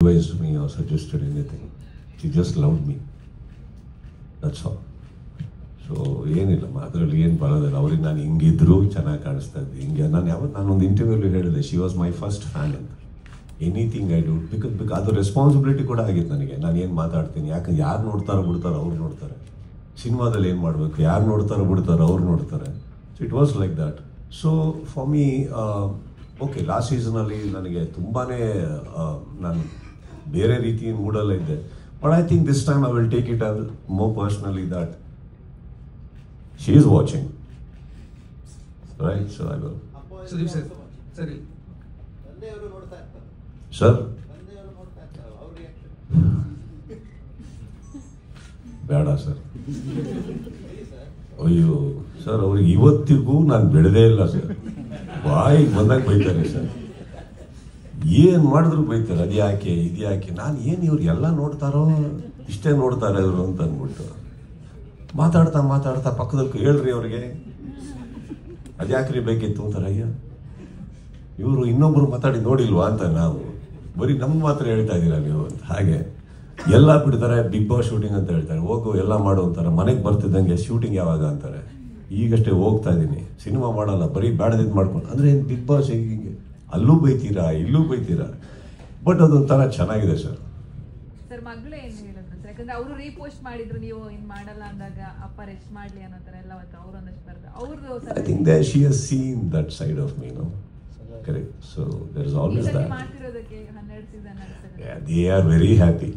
advised me or suggested anything. She just loved me. That's all. So ಏನಿಲ್ಲ ಅದರಲ್ಲಿ ಏನು ಬರೋದಿಲ್ಲ. ಅವ್ರಿಗೆ ನಾನು ಹಿಂಗಿದ್ರು ಚೆನ್ನಾಗಿ ಕಾಣಿಸ್ತಾ ಇದ್ದೆ. ಹಿಂಗೆ ನಾನೊಂದು ಇಂಟರ್ವ್ಯೂಲಿ ಹೇಳಿದೆ, she was my first fan ಅಂತ. ಎನಿಥಿಂಗ್ ಐ ಡೂ ಬಿಕಾಸ್ ಅದು ರೆಸ್ಪಾನ್ಸಿಬಿಲಿಟಿ ಕೂಡ ಆಗಿತ್ತು ನನಗೆ. ನಾನು ಏನು ಮಾತಾಡ್ತೀನಿ, ಯಾಕಂದ್ರೆ ಯಾರು ನೋಡ್ತಾರೋ ಬಿಡ್ತಾರೋ ಅವ್ರು ನೋಡ್ತಾರೆ. ಸಿನಿಮಾದಲ್ಲಿ ಏನು ಮಾಡಬೇಕು, ಯಾರು ನೋಡ್ತಾರೋ ಬಿಡ್ತಾರೋ ಅವ್ರು ನೋಡ್ತಾರೆ. So it was like that. So for me okay, last ಸೀಸನಲ್ಲಿ ನನಗೆ ತುಂಬಾ ನಾನು ಬೇರೆ ರೀತಿಯ ಮೂಡಲ್ಲ ಇದ್ದೆ. But I think this time I will take it more personally that she is watching, right? So I will. Sudeep sir, sorry. Sir? ಬೇಡ sir. ಅಯ್ಯೋ sir, ಅವ್ರಿಗೆ ಇವತ್ತಿಗೂ ನಾನು ಬೆಳೆದೇ ಇಲ್ಲ ಸರ್. ಬಾಯಿಗೆ ಬಂದಾಗ ಬೈತಾರೆ ಸರ್. ಏನು ಮಾಡಿದ್ರು ಬೈತಾರೆ. ಅದು ಯಾಕೆ ಇದು ಯಾಕೆ. ನಾನು ಏನು ಇವ್ರು ಎಲ್ಲ ನೋಡ್ತಾರೋ ಇಷ್ಟೇ ನೋಡ್ತಾರೆ ಇವರು ಅಂತ ಅಂದ್ಬಿಟ್ಟು ಮಾತಾಡ್ತಾ ಮಾತಾಡ್ತಾ ಪಕ್ಕದಲ್ಲಿ ಹೇಳ್ರಿ ಅವ್ರಿಗೆ ಅದು ಯಾಕ್ರಿ ಬೇಕಿತ್ತು ಅಂತಾರೆ. ಅಯ್ಯ, ಇವರು ಇನ್ನೊಬ್ರು ಮಾತಾಡಿ ನೋಡಿಲ್ವಾ ಅಂತ. ನಾವು ಬರೀ ನಮ್ಮ ಮಾತ್ರ ಹೇಳ್ತಾ ಇದ್ದೀರಾ ನೀವು ಅಂತ. ಹಾಗೆ ಎಲ್ಲ ಬಿಡ್ತಾರೆ. ಬಿಗ್ ಬಾಸ್ ಶೂಟಿಂಗ್ ಅಂತ ಹೇಳ್ತಾರೆ, ಹೋಗು ಎಲ್ಲ ಮಾಡು ಅಂತಾರೆ. ಮನೆಗೆ ಬರ್ತಿದ್ದಂಗೆ ಶೂಟಿಂಗ್ ಯಾವಾಗ ಅಂತಾರೆ. ಈಗಷ್ಟೇ ಹೋಗ್ತಾ ಇದ್ದೀನಿ, ಸಿನಿಮಾ ಮಾಡಲ್ಲ, ಬರೀ ಬೇಡದಿದ್ದು ಮಾಡ್ಕೊಂಡು ಅಂದರೆ ಏನು ಬಿಗ್ ಬಾಸ್ ಹಿಂಗೆ ಅಲ್ಲೂ ಬೈತೀರಾ ಇಲ್ಲೂ ಬೈತೀರಾ. ಬಟ್ ಅದೊಂಥರ ಚೆನ್ನಾಗಿದೆ ಸರ್. ಸರ್ ಮಗಳು ಏನು ಹೇಳಿದ್ರು ಸರ್, ಯಾಕಂದ್ರೆ ಅವರು ರೀಪೋಸ್ಟ್ ಮಾಡಿದ್ರು, ನೀವು ಇನ್ ಮಾಡಲ್ಲ ಅಂದಾಗ ಅಪ್ಪ ರೆಸ್ಟ್ ಮಾಡ್ಲಿ ಅನ್ನೋ ತರ ಎಲ್ಲ ಅವರು ಒಂದಷ್ಟು ಬರ್ತಾರೆ. ಅವ್ರದ್ದು I think that she has seen that side of me, no? Correct. So there is always that. ಮಾಡ್ತಿರೋದಕ್ಕೆ 12 season Yeah, they are very happy.